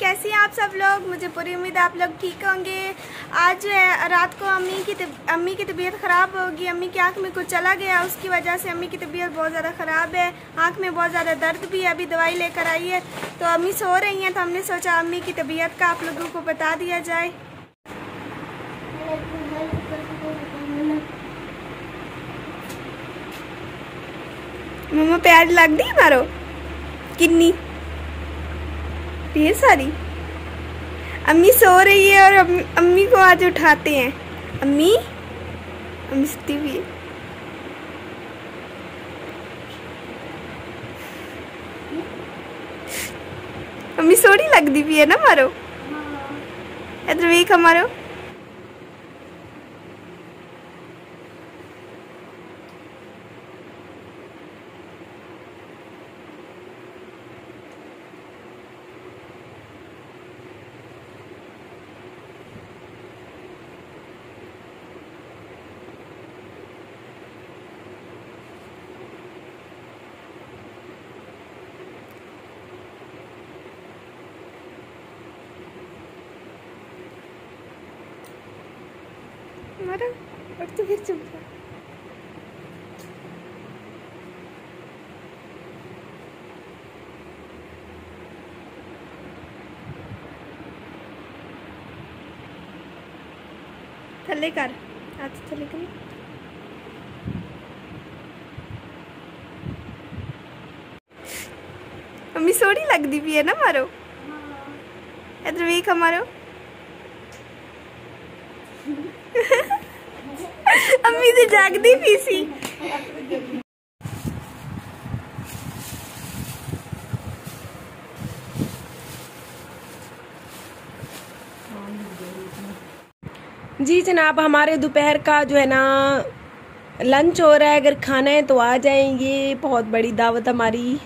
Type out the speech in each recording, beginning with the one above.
कैसी हैं आप सब लोग। मुझे पूरी उम्मीद है आप लोग ठीक होंगे। आज जो है रात को अम्मी की तबीयत ख़राब होगी। अम्मी की आंख में कुछ चला गया, उसकी वजह से अम्मी की तबीयत बहुत ज़्यादा ख़राब है। आंख में बहुत ज़्यादा दर्द भी है। अभी दवाई लेकर आई है तो अम्मी सो रही हैं, तो हमने सोचा अम्मी की तबीयत का आप लोगों को बता दिया जाए। मम्मा प्याज लग दी मारो किन्नी ढेर सारी। अम्मी सो रही है और अम्मी को आज उठाते हैं। अम्मी सुती हुई है। अम्मी सोड़ी लगती भी है ना मारो। इधर वेख मारो। मारो और तो फिर चुप जा। थले कर हाथ थले कर। अम्मी सोड़ी लगती भी है ना मारो। इधर वेख मारो। अम्मी से जागती भी सी। जी जनाब, हमारे दोपहर का जो है ना लंच हो रहा है। अगर खाना है तो आ जाएंगे। बहुत बड़ी दावत हमारी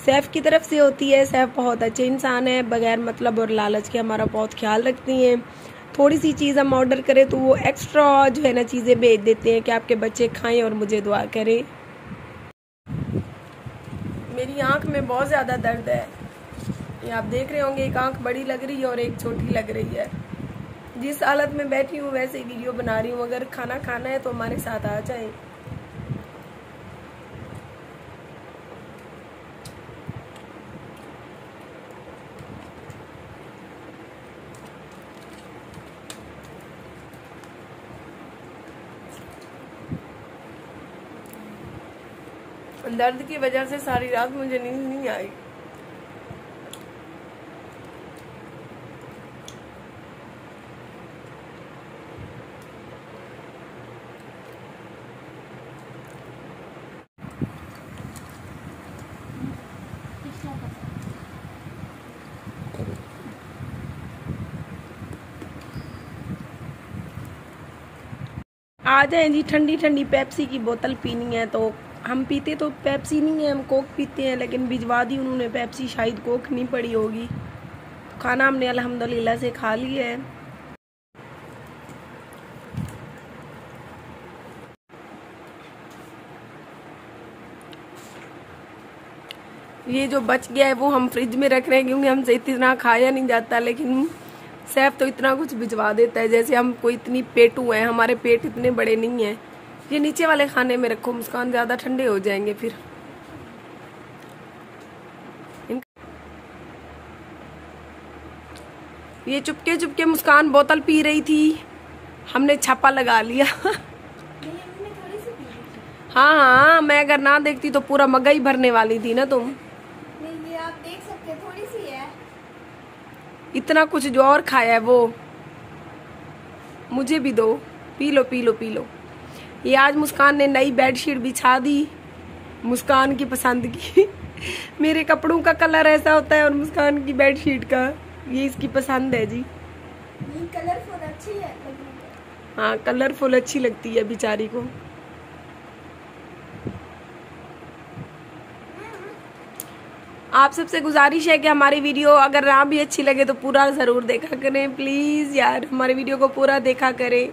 सैफ की तरफ से होती है। सैफ बहुत अच्छे इंसान है, बगैर मतलब और लालच के हमारा बहुत ख्याल रखती हैं। थोड़ी सी चीज़ हम ऑर्डर करें तो वो एक्स्ट्रा जो है ना चीज़ें भेज देते हैं कि आपके बच्चे खाएं और मुझे दुआ करें। मेरी आंख में बहुत ज़्यादा दर्द है। ये आप देख रहे होंगे, एक आंख बड़ी लग रही है और एक छोटी लग रही है। जिस हालत में बैठी हूँ वैसे ही वीडियो बना रही हूँ। अगर खाना खाना है तो हमारे साथ आ जाएं। दर्द की वजह से सारी रात मुझे नींद नहीं आई। आ जाए जी, ठंडी ठंडी पेप्सी की बोतल पीनी है तो हम पीते तो पेप्सी नहीं है, हम कोक पीते हैं। लेकिन भिजवा दी उन्होंने पेप्सी, शायद कोक नहीं पड़ी होगी। तो खाना हमने अल्हम्दुलिल्लाह से खा लिया है। ये जो बच गया है वो हम फ्रिज में रख रहे हैं क्योंकि हमसे इतना खाया नहीं जाता। लेकिन सैफ तो इतना कुछ भिजवा देता है जैसे हम कोई इतनी पेटू हैं। हमारे पेट इतने बड़े नहीं हैं। ये नीचे वाले खाने में रखो मुस्कान, ज्यादा ठंडे हो जाएंगे फिर। ये चुपके चुपके मुस्कान बोतल पी रही थी, हमने छापा लगा लिया। हाँ हाँ, मैं अगर ना देखती तो पूरा मग्गा ही भरने वाली थी ना तुम। नहीं, ये आप देख सकते हैं, थोड़ी सी है। इतना कुछ जो और खाया है वो मुझे भी दो। P low P low P low. ये आज मुस्कान ने नई बेडशीट बिछा दी, मुस्कान की पसंद की। मेरे कपड़ों का कलर ऐसा होता है और मुस्कान की बेडशीट का ये इसकी पसंद है जी। ये कलरफुल अच्छी है। हाँ, कलरफुल अच्छी लगती है बेचारी को। आप सबसे गुजारिश है कि हमारी वीडियो अगर ना भी अच्छी लगे तो पूरा ज़रूर देखा करें प्लीज़ यार। हमारी वीडियो को पूरा देखा करें।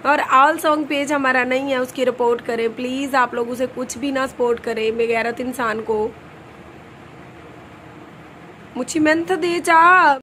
और ऑल सॉन्ग पेज हमारा नहीं है, उसकी रिपोर्ट करें प्लीज़। आप लोग उसे कुछ भी ना सपोर्ट करें बेगैरत इंसान को। मुझी मेहनत दे जा।